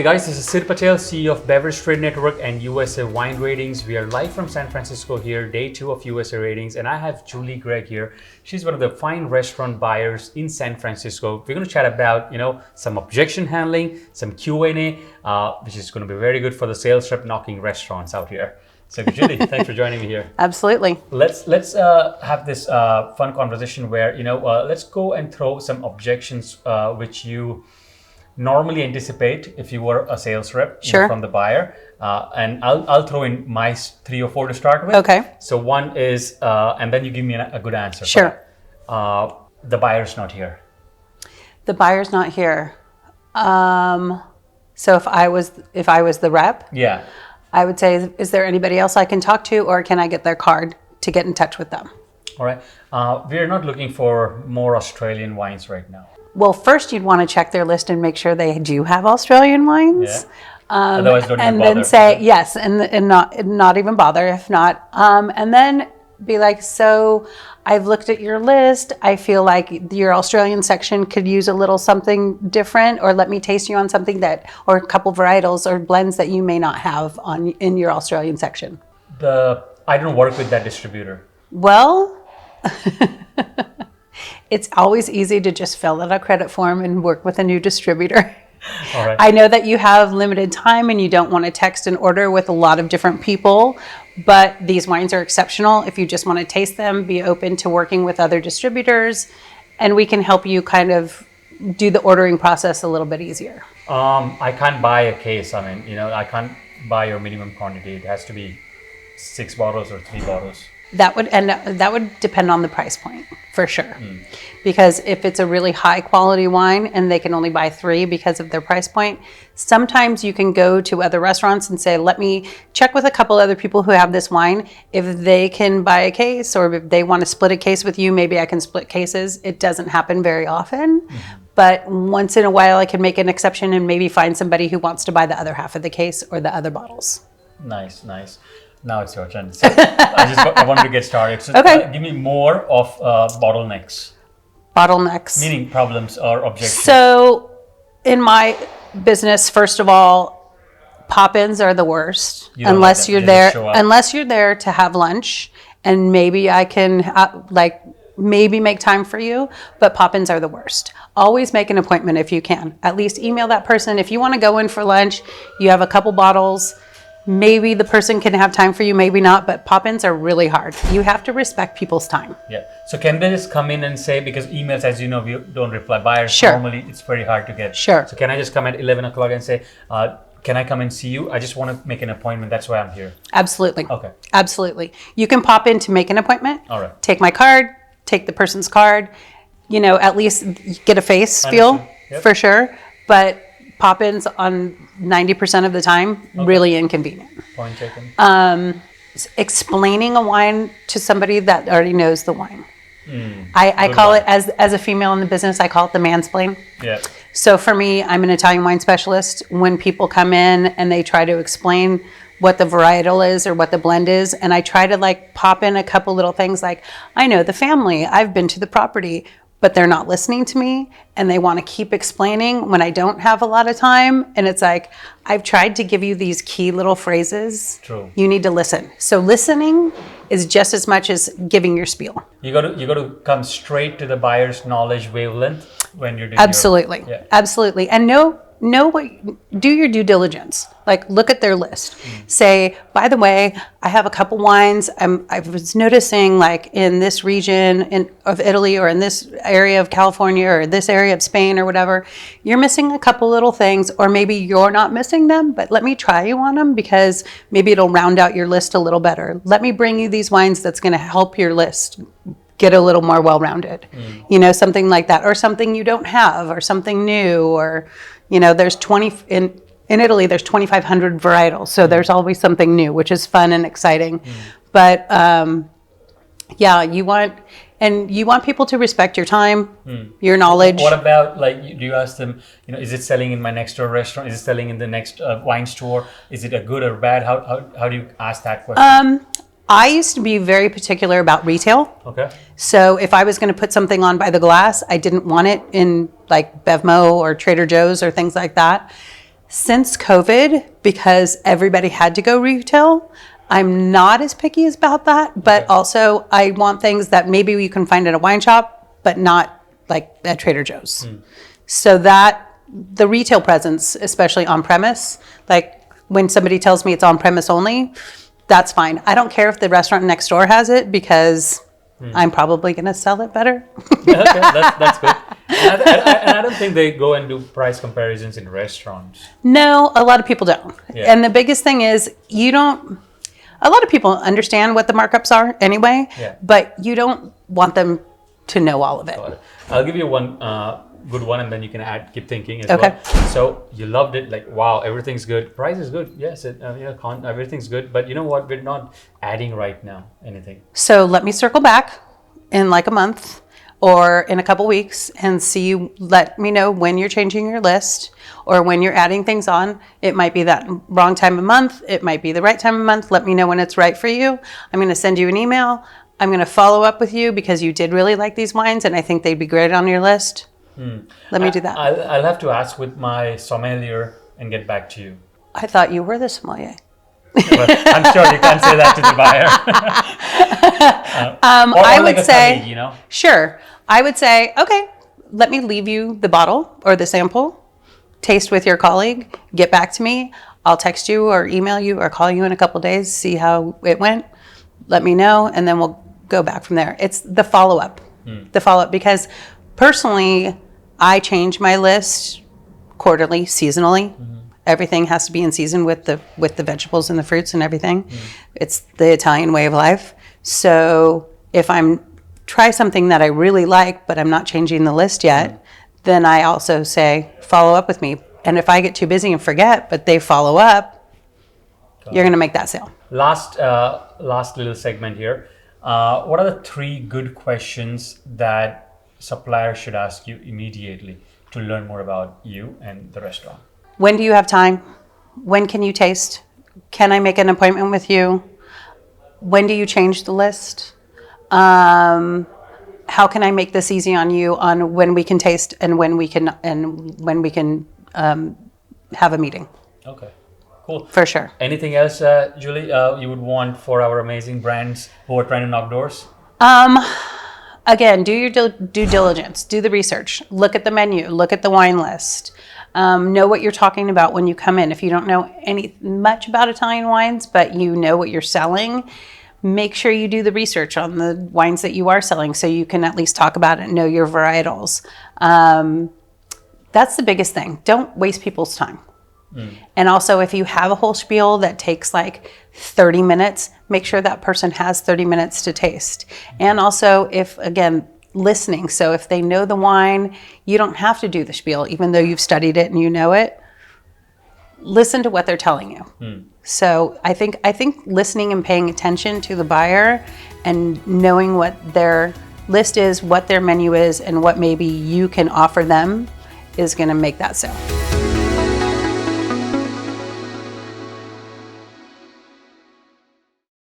guys, this is Sid Patel, CEO of Beverage Trade Network and USA Wine Ratings. We are live from San Francisco here, day 2 of USA Ratings, and I have Juli Gregg here. She's one of the fine restaurant buyers in San Francisco. We're going to chat about, some objection handling, some Q&A, which is going to be very good for the sales rep knocking restaurants out here. So Juli, thanks for joining me here. Absolutely. Let's have this fun conversation where, let's go and throw some objections which you normally anticipate if you were a sales rep from the buyer, and I'll throw in my 3 or 4 to start with. Okay. So one is, and then you give me a good answer. Sure. The buyer's not here. The buyer's not here. So if I was the rep, yeah, I would say, is there anybody else I can talk to, or can I get their card to get in touch with them? All right. We're not looking for more Australian wines right now. Well, first you'd want to check their list and make sure they do have Australian wines. Yeah. Otherwise, don't even bother. And then say yes, and not even bother if not. And then be like, so I've looked at your list. I feel like your Australian section could use a little something different, or let me taste you on something or a couple varietals or blends that you may not have in your Australian section. I don't work with that distributor. Well. It's always easy to just fill out a credit form and work with a new distributor. All right. I know that you have limited time and you don't want to text an order with a lot of different people, but these wines are exceptional. If you just want to taste them, be open to working with other distributors, and we can help you kind of do the ordering process a little bit easier. I can't buy a case. I can't buy your minimum quantity. It has to be 6 bottles or 3 bottles. That would depend on the price point, for sure. Because if it's a really high quality wine and they can only buy 3 because of their price point, sometimes you can go to other restaurants and say, let me check with a couple other people who have this wine. If they can buy a case, or if they want to split a case with you, maybe I can split cases. It doesn't happen very often. But once in a while I can make an exception and maybe find somebody who wants to buy the other half of the case or the other bottles. Nice. Now it's your turn. So I wanted to get started. So okay. Give me more of bottlenecks. Bottlenecks. Meaning problems or objections. So in my business, first of all, pop-ins are the worst unless you're there to have lunch, and maybe I can maybe make time for you, but pop-ins are the worst. Always make an appointment if you can. At least email that person. If you want to go in for lunch, you have a couple bottles, maybe the person can have time for you, maybe not, but pop-ins are really hard. You have to respect people's time. Yeah. So can they just come in and say, because emails, as you know, we don't reply. Buyers, sure. Normally it's very hard to get. Sure. So can I just come at 11 o'clock and say, can I come and see you? I just want to make an appointment. That's why I'm here. Absolutely. Okay. Absolutely. You can pop in to make an appointment. All right. Take my card, take the person's card, at least get a face feel for sure. But pop-ins on 90% of the time, really inconvenient. Point taken. Explaining a wine to somebody that already knows the wine. I call it, as a female in the business, I call it the mansplain. Yeah. So for me, I'm an Italian wine specialist. When people come in and they try to explain what the varietal is or what the blend is, and I try to pop in a couple little things like, I know the family, I've been to the property, but they're not listening to me and they want to keep explaining when I don't have a lot of time. And it's like, I've tried to give you these key little phrases. True. You need to listen. So listening is just as much as giving your spiel. You got to come straight to the buyer's knowledge wavelength when you're doing Absolutely. Absolutely. And do your due diligence. Look at their list. Say, by the way, I have a couple wines. I was noticing in this region of Italy, or in this area of California, or this area of Spain, or whatever, you're missing a couple little things, or maybe you're not missing them, but let me try you on them because maybe it'll round out your list a little better. Let me bring you these wines that's going to help your list get a little more well-rounded. Something like that, or something you don't have, or something new, or there's in Italy, there's 2,500 varietals. So there's always something new, which is fun and exciting. But you want people to respect your time, your knowledge. What about, do you ask them, is it selling in my next door restaurant? Is it selling in the next wine store? Is it a good or bad? How do you ask that question? I used to be very particular about retail. Okay. So if I was going to put something on by the glass, I didn't want it in Bevmo or Trader Joe's or things like that. Since COVID, because everybody had to go retail, I'm not as picky about that, but also I want things that maybe you can find at a wine shop, but not like at Trader Joe's. So that the retail presence, especially on premise, like when somebody tells me it's on premise only, that's fine. I don't care if the restaurant next door has it because I'm probably going to sell it better. Okay, that's good. And I don't think they go and do price comparisons in restaurants. No, a lot of people don't. Yeah. And the biggest thing is a lot of people understand what the markups are anyway, but you don't want them to know all of it. I'll give you one good one, and then you can keep thinking as well. So you loved it, like, wow, everything's good. Price is good. Yes, everything's good. But you know what? We're not adding right now anything. So let me circle back in like a month or in a couple weeks and let me know when you're changing your list or when you're adding things on. It might be that wrong time of month. It might be the right time of month. Let me know when it's right for you. I'm going to send you an email. I'm going to follow up with you because you did really like these wines and I think they'd be great on your list. Let me do that. I'll have to ask with my sommelier and get back to you. I thought you were the sommelier. But I'm sure you can't say that to the buyer. I would like say, colleague, you know? Sure. I would say, okay, let me leave you the bottle or the sample, taste with your colleague, get back to me. I'll text you or email you or call you in a couple days, see how it went. Let me know, and then we'll go back from there. It's the follow-up. Because personally, I change my list quarterly, seasonally. Everything has to be in season with the vegetables and the fruits and everything. It's the Italian way of life. So if I'm try something that I really like, but I'm not changing the list yet, then I also say, follow up with me. And if I get too busy and forget, but they follow up, you're going to make that sale. Last little segment here. What are the 3 good questions that suppliers should ask you immediately to learn more about you and the restaurant? When do you have time? When can you taste? Can I make an appointment with you? When do you change the list? How can I make this easy on you on when we can taste and when we can have a meeting? Okay, cool. For sure. Anything else, Juli, you would want for our amazing brands who are trying to knock doors? Again, do your due diligence, do the research, look at the menu, look at the wine list, know what you're talking about when you come in. If you don't know much about Italian wines, but you know what you're selling, make sure you do the research on the wines that you are selling so you can at least talk about it and know your varietals. That's the biggest thing. Don't waste people's time. And also, if you have a whole spiel that takes like 30 minutes, make sure that person has 30 minutes to taste. And also, listening. So if they know the wine, you don't have to do the spiel, even though you've studied it and you know it. Listen to what they're telling you. So I think listening and paying attention to the buyer and knowing what their list is, what their menu is, and what maybe you can offer them is going to make that sale.